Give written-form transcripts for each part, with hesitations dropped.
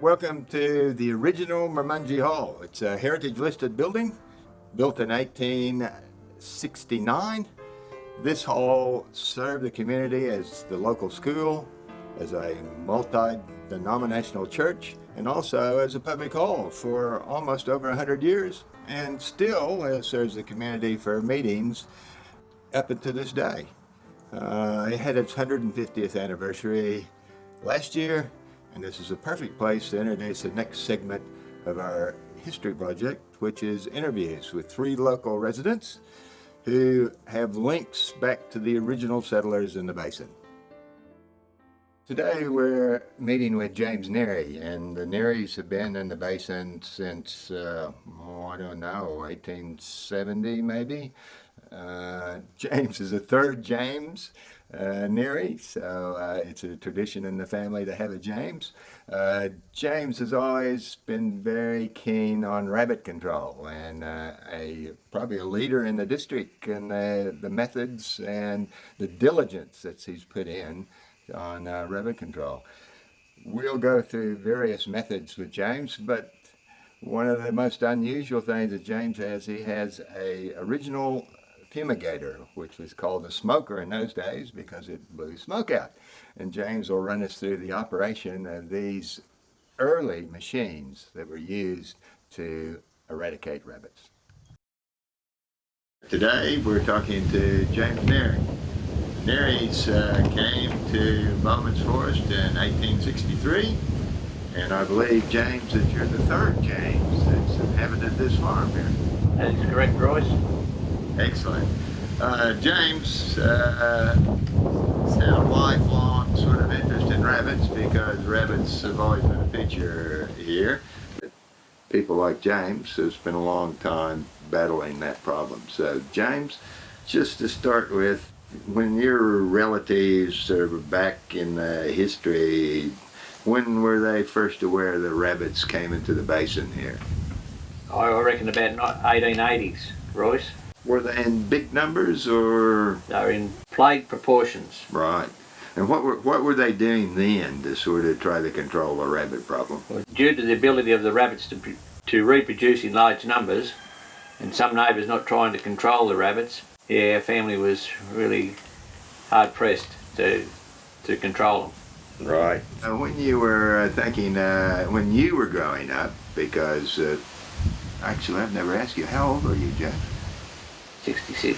Welcome to the original Murmunji Hall. It's a heritage listed building built in 1869. This hall served the community as the local school, as a multi-denominational church, and also as a public hall for almost over 100 years, and still serves the community for meetings up until this day. It had its 150th anniversary last year, and this is a perfect place to introduce the next segment of our history project, which is interviews with 3 local residents who have links back to the original settlers in the basin. Today we're meeting with James Neary, and the Nearys have been in the basin since, I don't know, 1870 maybe. James is the third James Neary, so it's a tradition in the family to have a James. James has always been very keen on rabbit control, and probably a leader in the district in the methods and the diligence that he's put in on rabbit control. We'll go through various methods with James, but one of the most unusual things that James has, he has a original fumigator, which was called a smoker in those days because it blew smoke out. And James will run us through the operation of these early machines that were used to eradicate rabbits. Today we're talking to James Neary. Nearys came to Bowman's Forest in 1863, and I believe, James, that you're the third James that's inhabited this farm here. That is correct, Royce. Excellent. James has had a lifelong sort of interest in rabbits because rabbits have always been a feature here. People like James have spent a long time battling that problem. So James, just to start with, when your relatives are back in history, when were they first aware that rabbits came into the basin here? I reckon about 1880s, Royce. Were they in big numbers or? They were in plague proportions. Right. And what were they doing then to sort of try to control the rabbit problem? Well, due to the ability of the rabbits to reproduce in large numbers, and some neighbours not trying to control the rabbits, our family was really hard pressed to control them. Right. When you were thinking, when you were growing up, because actually I've never asked you, how old are you, Jeff? 66.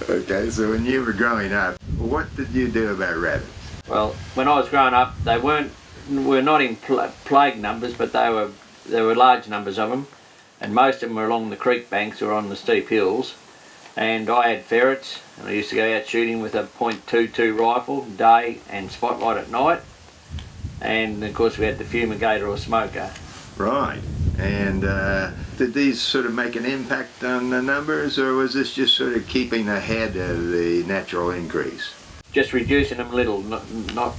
Okay, so when you were growing up, what did you do about rabbits? Well, when I was growing up, they were not in plague numbers, but there were large numbers of them, and most of them were along the creek banks or on the steep hills. And I had ferrets, and I used to go out shooting with a .22 rifle day and spotlight at night. And of course we had the fumigator or smoker. Right. And did these sort of make an impact on the numbers, or was this just sort of keeping ahead of the natural increase? Just reducing them a little, not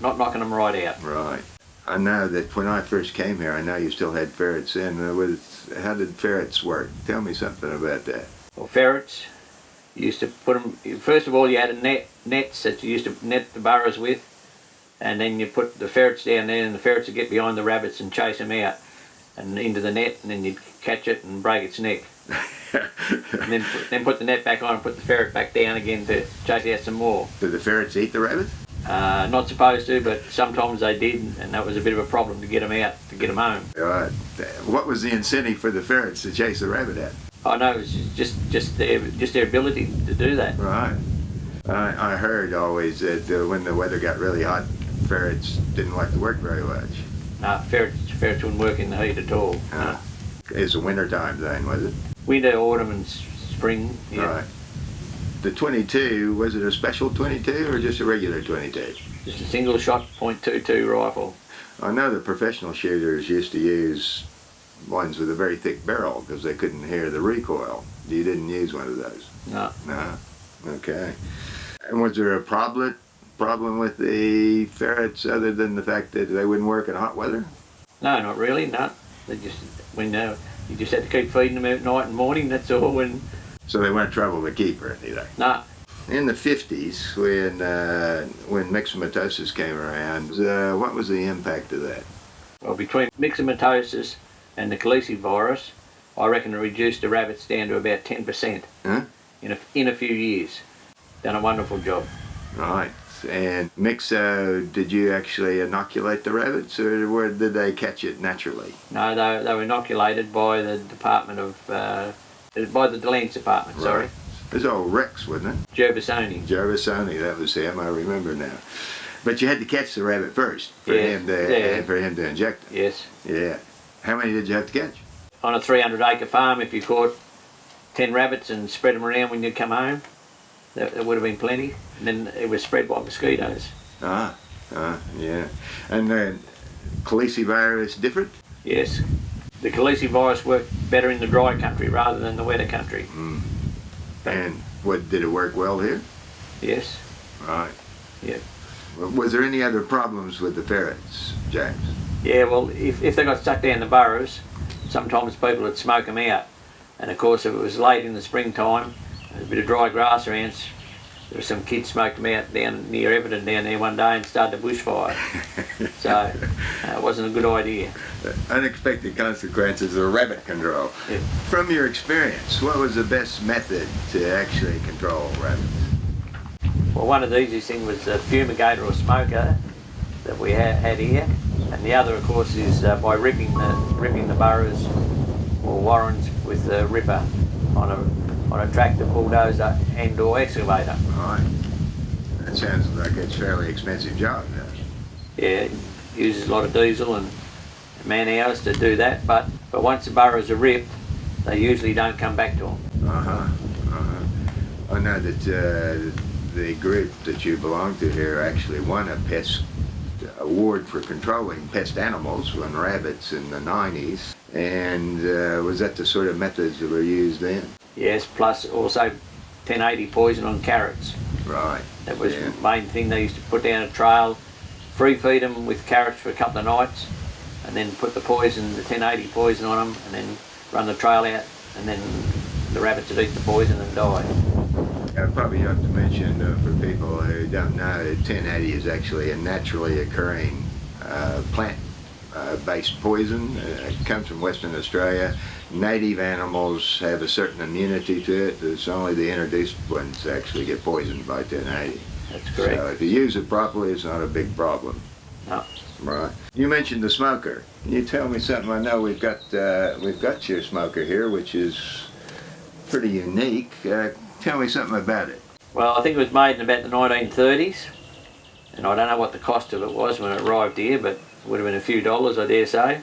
knocking them right out. Right. I know that when I first came here, I know you still had ferrets in. How did ferrets work? Tell me something about that. Well, ferrets, you used to put them, first of all you had nets that you used to net the burrows with, and then you put the ferrets down there and the ferrets would get behind the rabbits and chase them out and into the net, and then you'd catch it and break its neck. And then put the net back on and put the ferret back down again to chase out some more. Did the ferrets eat the rabbits? Not supposed to, but sometimes they did, and that was a bit of a problem to get them out, to get them home. Right. What was the incentive for the ferrets to chase the rabbit out? I know, it was just their ability to do that. Right. I heard always that when the weather got really hot, ferrets didn't like to work very much. No, ferrets wouldn't work in the heat at all. No. It's the winter time then, was it? Winter, autumn and spring, yeah. Right. The 22, was it a special 22 or just a regular 22? Just a single shot .22 rifle. I know the professional shooters used to use ones with a very thick barrel because they couldn't hear the recoil. You didn't use one of those? No. No? Okay. And was there a problem with the ferrets other than the fact that they wouldn't work in hot weather? No, not really, no. They just, you just had to keep feeding them at night and morning, that's all. So they weren't trouble to keep or anything? No. In the 50s, when myxomatosis came around, what was the impact of that? Well, between myxomatosis and the calicivirus, I reckon it reduced the rabbits down to about 10% Huh? in a few years. Done a wonderful job. Right. And Mixo, did you actually inoculate the rabbits, or where did they catch it naturally? No, they were inoculated by the Department of, by the Delands Department, sorry. Right. It was old Rex, wasn't it? Gervisoni. Gervisoni, that was him, I remember now. But you had to catch the rabbit first for Yeah, him to inject it. Yes. Yeah. How many did you have to catch? On a 300-acre farm, if you caught 10 rabbits and spread them around when you come home, that would have been plenty. And then it was spread by mosquitoes. Yeah. And the calicivirus different? Yes. The calicivirus worked better in the dry country rather than the wetter country. Mm. And did it work well here? Yes. Right. Yeah. Was there any other problems with the ferrets, James? Yeah, well, if they got stuck down the burrows, sometimes people would smoke them out. And of course, if it was late in the springtime, there was a bit of dry grass around, there were some kids smoked them out down near Everton down there one day and started a bushfire. So it wasn't a good idea. Unexpected consequences of rabbit control. Yeah. From your experience, what was the best method to actually control rabbits? Well, one of the easiest things was the fumigator or smoker that we had here, and the other, of course, is by ripping the burrows or warrens with a ripper on a tractor, bulldozer and/or excavator. Right. That sounds like it's a fairly expensive job, doesn't it? Yeah, it uses a lot of diesel and man hours to do that, but once the burrows are ripped, they usually don't come back to them. I know that the group that you belong to here actually won a pest award for controlling pest animals on rabbits in the 90s, and was that the sort of methods that were used then? Yes, plus also 1080 poison on carrots. Right. That was the main thing. They used to put down a trail, free feed them with carrots for a couple of nights, and then put the 1080 poison on them, and then run the trail out, and then the rabbits would eat the poison and die. I probably have to mention for people who don't know, 1080 is actually a naturally occurring plant-based poison. It comes from Western Australia. Native animals have a certain immunity to it. It's only the introduced ones that actually get poisoned by 1080. That's correct. So if you use it properly, it's not a big problem. No. Right. You mentioned the smoker. Can you tell me something? I know we've got your smoker here, which is pretty unique. Tell me something about it. Well, I think it was made in about the 1930s, and I don't know what the cost of it was when it arrived here, but it would have been a few dollars, I dare say.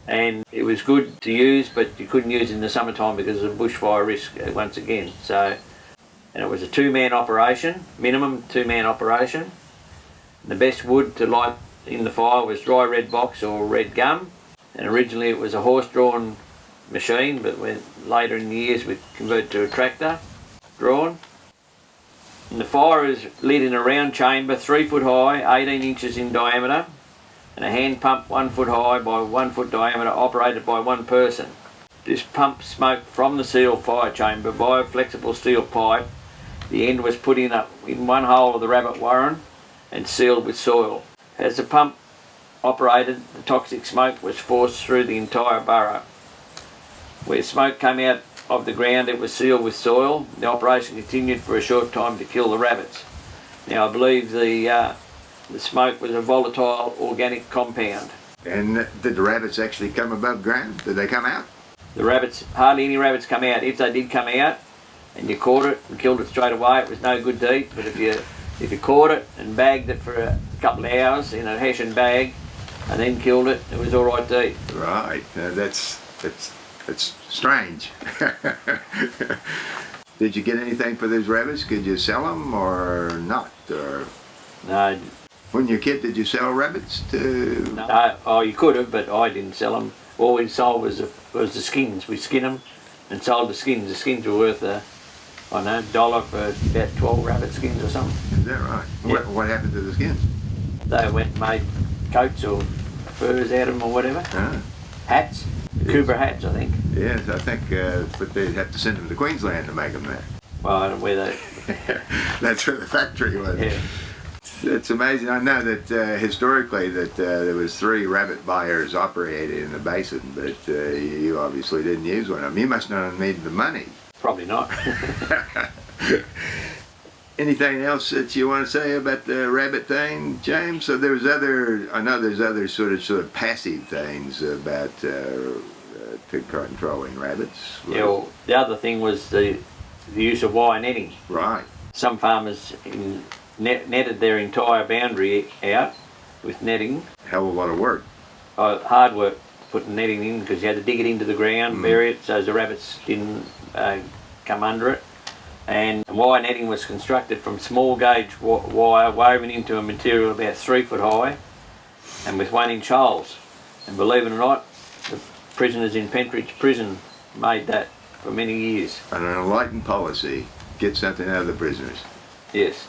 And it was good to use, but you couldn't use it in the summertime because of bushfire risk once again. So, and it was a two-man operation, minimum two-man operation. And the best wood to light in the fire was dry red box or red gum. And originally it was a horse-drawn machine, but later in the years we converted to a tractor drawn. And the fire is lit in a round chamber 3 foot high, 18 inches in diameter, and a hand pump 1 foot high by 1 foot diameter operated by one person. This pumped smoke from the sealed fire chamber via a flexible steel pipe. The end was put in one hole of the rabbit warren and sealed with soil. As the pump operated, the toxic smoke was forced through the entire burrow. Where smoke came out of the ground, it was sealed with soil. The operation continued for a short time to kill the rabbits. Now I believe the smoke was a volatile organic compound. And did the rabbits actually come above ground? Did they come out? The rabbits, hardly any rabbits come out. If they did come out and you caught it and killed it straight away, it was no good to eat. But if you caught it and bagged it for a couple of hours in a hessian bag and then killed it, it was all right to eat. Right. That's strange. Did you get anything for those rabbits? Could you sell them or not? Or No. when you were a kid, did you sell rabbits to? No. Oh, you could have, but I didn't sell them. All we sold was the skins. We skin them and sold the skins. The skins were worth $1 for about 12 rabbit skins or something. Is that right? Yeah. What happened to the skins? They went and made coats or furs out of them or whatever. Ah. Hats. Cooper hats, I think. Yes, I think, but they'd have to send them to Queensland to make them there. Well, I don't know where they... That's where the factory was. Yeah. It's amazing. I know that historically that there was 3 rabbit buyers operating in the basin, but you obviously didn't use one of them. You must not have needed the money. Probably not. Anything else that you want to say about the rabbit thing, James? So there's I know there's other sort of passive things about to controlling rabbits. Yeah, well, the other thing was the use of wire netting. Right. Some farmers netted their entire boundary out with netting. Hell of a lot of work. Hard work putting netting in because you had to dig it into the ground, bury it so the rabbits didn't come under it. And wire netting was constructed from small gauge wire woven into a material about 3 foot high and with 1-inch holes. And believe it or not, the prisoners in Pentridge Prison made that for many years. And an enlightened policy, get something out of the prisoners. Yes.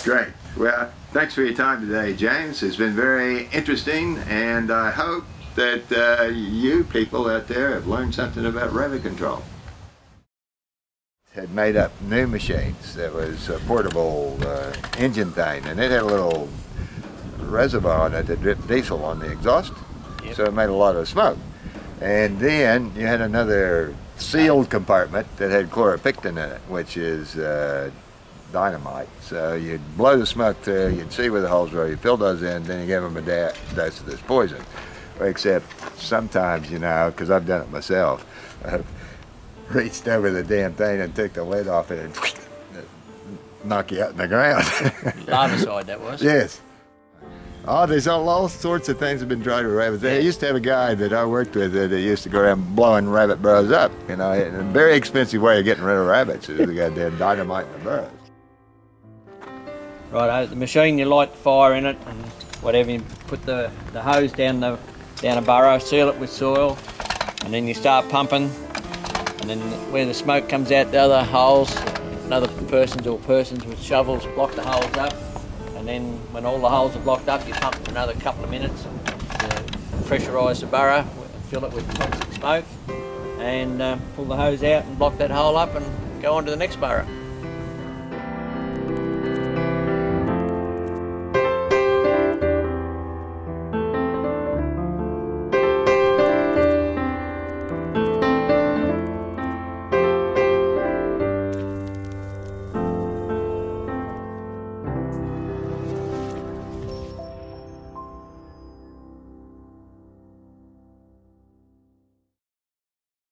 Great. Well, thanks for your time today, James. It's been very interesting, and I hope that you people out there have learned something about rabbit control. Had made up new machines. That was a portable engine thing, and it had a little reservoir on it that dripped diesel on the exhaust. Yep. So it made a lot of smoke. And then you had another sealed compartment that had chloropictin in it, which is dynamite. So you'd blow the smoke through, you'd see where the holes were, you fill those in, then you give them a dose of this poison. Except sometimes, you know, because I've done it myself, I've reached over the damn thing and took the lid off it and knock you out in the ground. Larvicide that was. Yes. Oh, there's all sorts of things have been tried with rabbits. I used to have a guy that I worked with that used to go around blowing rabbit burrows up. You know, and a very expensive way of getting rid of rabbits is the goddamn dynamite in the burrows. Right, the machine, you light the fire in it and whatever, you put the hose down a burrow, seal it with soil, and then you start pumping, and then where the smoke comes out the other holes, another persons with shovels block the holes up, and then when all the holes are blocked up, you pump for another couple of minutes to pressurise the burrow, fill it with toxic smoke, and pull the hose out and block that hole up and go on to the next burrow.